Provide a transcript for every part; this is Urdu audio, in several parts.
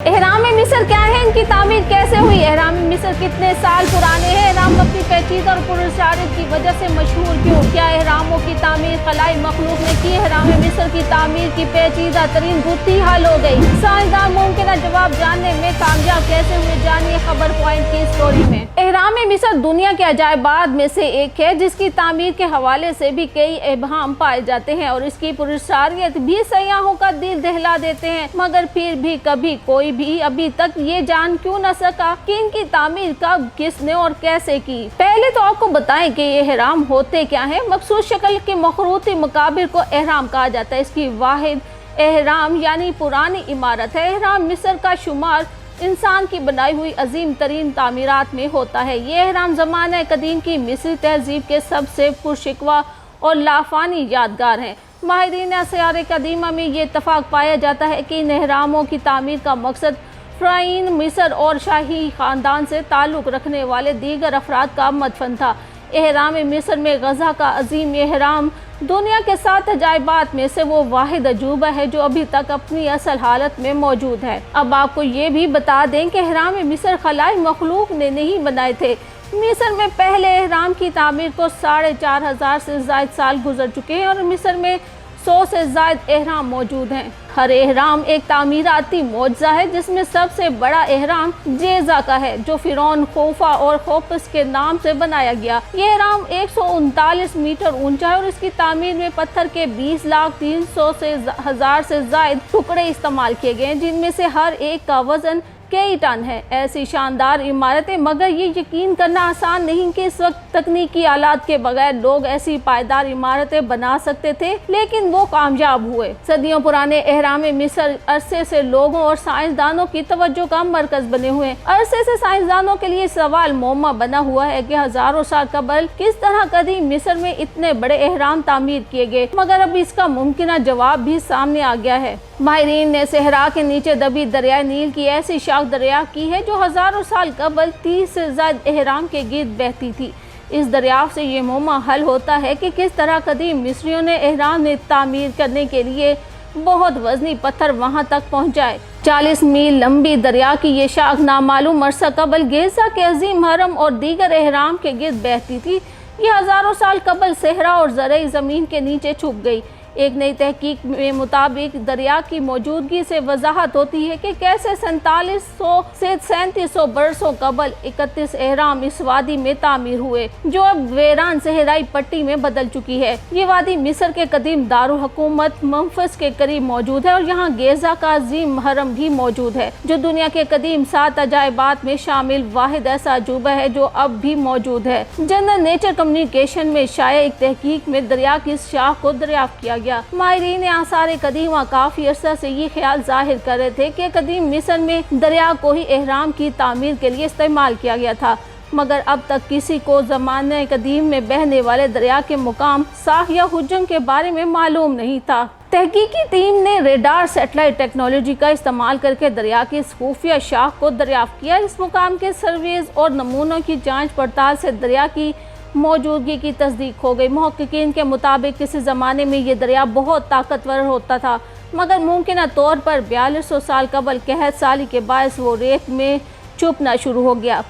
احرام مصر کیا ہے؟ ان کی تعمیر کیسے ہوئی؟ احرام مصر کتنے سال پرانے ہیں؟ احرام اپنی پیچیدہ اور پراسرار کی وجہ سے مشہور کیوں؟ کیا احراموں کی تعمیر خلائی مخلوق نے کی؟ احرام مصر کی تعمیر کی پیچیدہ ترین گتھی حل ہو گئی۔ سائنسدان ممکنہ جواب جاننے میں کامیاب کیسے ہوئے؟ جانیے خبر پوائنٹ کی سٹوری میں۔ احرام مصر دنیا کے عجائبات میں سے ایک ہے جس کی تعمیر کے حوالے سے بھی کئی ابہام پائے جاتے ہیں اور اس کی پراسراریت بھی سیاحوں کا دل دہلا دیتے ہیں، مگر پھر بھی کبھی کوئی بھی ابھی تک یہ جان کیوں نہ سکا کہ ان کی تعمیر کب، کس نے اور کیسے کی۔ پہلے تو آپ کو بتائیں کہ یہ احرام ہوتے کیا ہیں۔ مخصوص شکل کے مخروطی مقابر کو احرام کہا جاتا ہے۔ اس کی واحد احرام یعنی پرانی عمارت ہے۔ احرام مصر کا شمار انسان کی بنائی ہوئی عظیم ترین تعمیرات میں ہوتا ہے۔ یہ احرام زمانہ قدیم کی مصری تہذیب کے سب سے پرشکوہ اور لافانی یادگار ہیں۔ ماہرین آثار قدیمہ میں یہ اتفاق پایا جاتا ہے کہ ان احراموں کی تعمیر کا مقصد فرعون مصر اور شاہی خاندان سے تعلق رکھنے والے دیگر افراد کا مدفن تھا۔ احرام مصر میں غزہ کا عظیم احرام دنیا کے 7 عجائبات میں سے وہ واحد عجوبہ ہے جو ابھی تک اپنی اصل حالت میں موجود ہے۔ اب آپ کو یہ بھی بتا دیں کہ احرام مصر خلائی مخلوق نے نہیں بنائے تھے۔ مصر میں پہلے احرام کی تعمیر کو 4500 سے زائد سال گزر چکے ہیں اور مصر میں 100 سے زائد احرام موجود ہیں۔ ہر احرام ایک تعمیراتی معجزہ ہے جس میں سب سے بڑا احرام گیزا کا ہے جو فرعون خوفو اور خوفس کے نام سے بنایا گیا۔ یہ احرام 139 میٹر اونچا ہے اور اس کی تعمیر میں پتھر کے 20,300,000 سے زائد ٹکڑے استعمال کیے گئے ہیں جن میں سے ہر ایک کا وزن کئی ٹن ہے۔ ایسی شاندار عمارتیں، مگر یہ یقین کرنا آسان نہیں کہ اس وقت تکنیکی آلات کے بغیر لوگ ایسی پائیدار عمارتیں بنا سکتے تھے، لیکن وہ کامیاب ہوئے۔ صدیوں پرانے احرام مصر عرصے سے لوگوں اور سائنسدانوں کی توجہ کا مرکز بنے ہوئے ہیں۔ عرصے سے سائنسدانوں کے لیے سوال معمہ بنا ہوا ہے کہ ہزاروں سال قبل کس طرح قدیم مصر میں اتنے بڑے احرام تعمیر کیے گئے، مگر اب اس کا ممکنہ جواب بھی سامنے آ گیا ہے۔ ماہرین نے صحرا کے نیچے دبی دریائے نیل کی ایسی شاخ دریافت کی ہے جو ہزاروں سال قبل 30 سے زائد احرام کے گرد بہتی تھی۔ اس دریافت سے یہ معمہ حل ہوتا ہے کہ کس طرح قدیم مصریوں نے احرام تعمیر کرنے کے لیے بہت وزنی پتھر وہاں تک پہنچائے۔ 40 میل لمبی دریا کی یہ شاخ نامعلوم عرصہ قبل گیزا کے عظیم حرم اور دیگر احرام کے گرد بہتی تھی۔ یہ ہزاروں سال قبل صحرا اور زرعی زمین کے نیچے چھپ گئی۔ ایک نئی تحقیق میں مطابق دریا کی موجودگی سے وضاحت ہوتی ہے کہ کیسے 4700 سے 3700 برسوں قبل 31 احرام اس وادی میں تعمیر ہوئے جو اب ویران صحرائی پٹی میں بدل چکی ہے۔ یہ وادی مصر کے قدیم دارالحکومت منفس کے قریب موجود ہے اور یہاں گیزا کا عظیم حرم بھی موجود ہے جو دنیا کے قدیم 7 عجائبات میں شامل واحد ایسا عجوبہ ہے جو اب بھی موجود ہے۔ جنرل نیچر کمیونیکیشن میں شائع ایک تحقیق میں دریا کی اس شاخ کو دریافت کیا گیا۔ ماہرین آثار قدیمہ کافی عرصہ سے یہ خیال ظاہر کر رہے تھے کہ قدیم مصر میں دریا کو ہی احرام کی تعمیر کے لیے استعمال کیا گیا تھا، مگر اب تک کسی کو زمانہ قدیم میں بہنے والے دریا کے مقام ساخ یا حجم کے بارے میں معلوم نہیں تھا۔ تحقیقی ٹیم نے ریڈار سیٹلائٹ ٹیکنالوجی کا استعمال کر کے دریا کی اس خفیہ شاخ کو دریافت کیا۔ اس مقام کے سرویز اور نمونوں کی جانچ پڑتال سے دریا کی موجودگی کی تصدیق ہو گئی۔ محققین کے مطابق کسی زمانے میں یہ دریا بہت طاقتور ہوتا تھا، مگر ممکنہ طور پر 4200 سال قبل قحط سالی کے باعث وہ ریت میں چھپنا شروع ہو گیا۔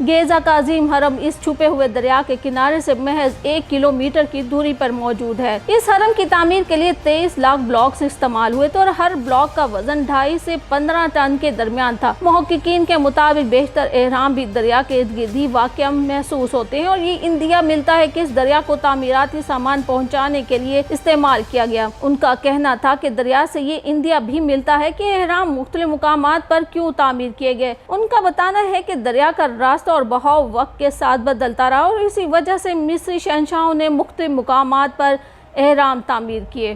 گیزا کا عظیم حرم اس چھپے ہوئے دریا کے کنارے سے محض 1 کلومیٹر کی دوری پر موجود ہے۔ اس حرم کی تعمیر کے لیے 23 لاکھ بلاکس استعمال ہوئے تھے اور ہر بلاک کا وزن 2.5 سے 15 ٹن کے درمیان تھا۔ محققین کے مطابق بیشتر احرام بھی دریا کے ارد گرد ہی واقع محسوس ہوتے ہیں اور یہ اندیا ملتا ہے کہ اس دریا کو تعمیراتی سامان پہنچانے کے لیے استعمال کیا گیا۔ ان کا کہنا تھا کہ دریا سے یہ اندیا بھی ملتا ہے کہ احرام مختلف مقامات پر کیوں تعمیر کیے گئے۔ ان کا بتانا ہے کہ دریا کا راستہ اور بہاؤ وقت کے ساتھ بدلتا رہا اور اسی وجہ سے مصری شہنشاہوں نے مختلف مقامات پر احرام تعمیر کیے۔